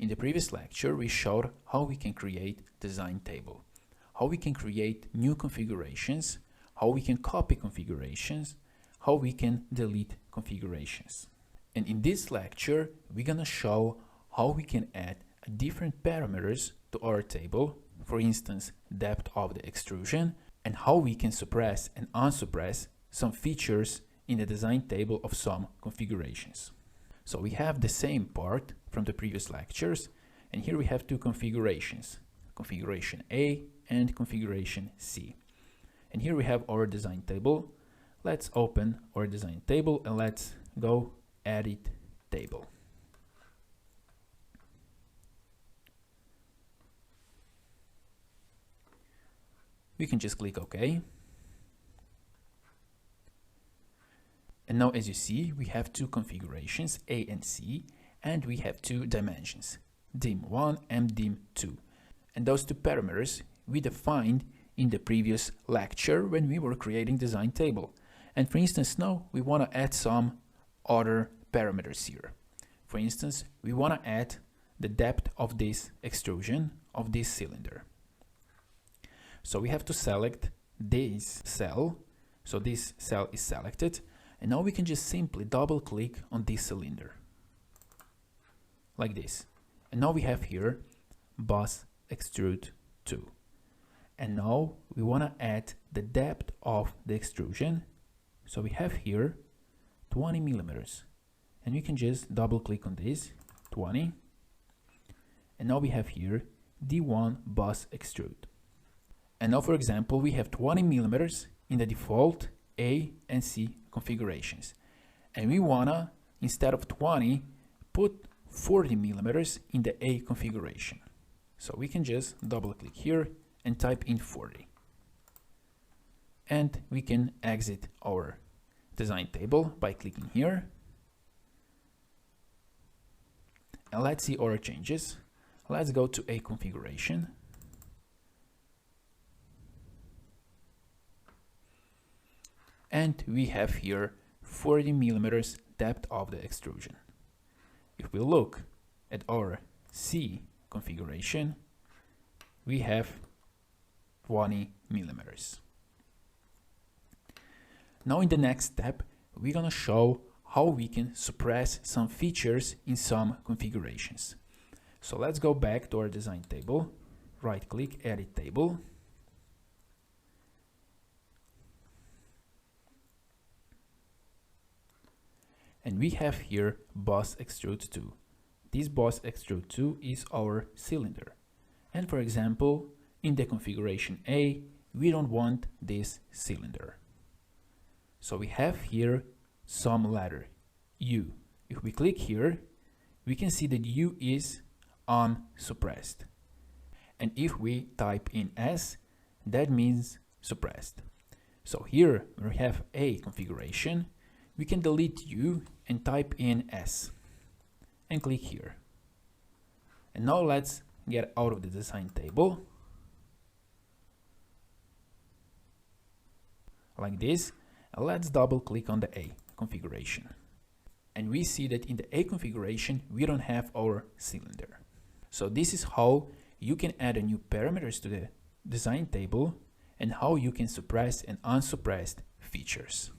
In the previous lecture, we showed how we can create design table, how we can create new configurations, how we can copy configurations, how we can delete configurations. And in this lecture, we're gonna show how we can add different parameters to our table, for instance, depth of the extrusion, and how we can suppress and unsuppress some features in the design table of some configurations. So we have the same part from the previous lectures, and here we have two configurations, configuration A and configuration C. And here we have our design table. Let's open our design table and let's go edit table. We can just click OK. And now, as you see, we have two configurations, A and C, and we have two dimensions, dim1 and dim2. And those two parameters we defined in the previous lecture when we were creating design table. And for instance, now we want to add some other parameters here. For instance, we want to add the depth of this extrusion of this cylinder. So we have to select this cell. So this cell is selected. And now we can just simply double click on this cylinder like this. And now we have here boss extrude 2. And now we want to add the depth of the extrusion. So we have here 20 millimeters. And we can just double click on this, 20. And now we have here D1 boss extrude. And now, for example, we have 20 millimeters in the default A and C configurations. And we wanna, instead of 20, put 40 millimeters in the A configuration. So we can just double click here and type in 40. And we can exit our design table by clicking here. And let's see our changes. Let's go to A configuration. And we have here 40 millimeters depth of the extrusion. If we look at our C configuration, we have 20 millimeters. Now in the next step, we're gonna show how we can suppress some features in some configurations. So let's go back to our design table, right click, edit table. And we have here boss extrude 2. This boss extrude 2 is our cylinder. And for example, in the configuration A, we don't want this cylinder. So we have here some letter U. If we click here, we can see that U is unsuppressed. And if we type in S, that means suppressed. So here we have A configuration. We can delete U and type in S and click here. And now let's get out of the design table like this, and let's double click on the A configuration. And we see that in the A configuration we don't have our cylinder. So this is how you can add a new parameters to the design table and how you can suppress and unsuppressed features.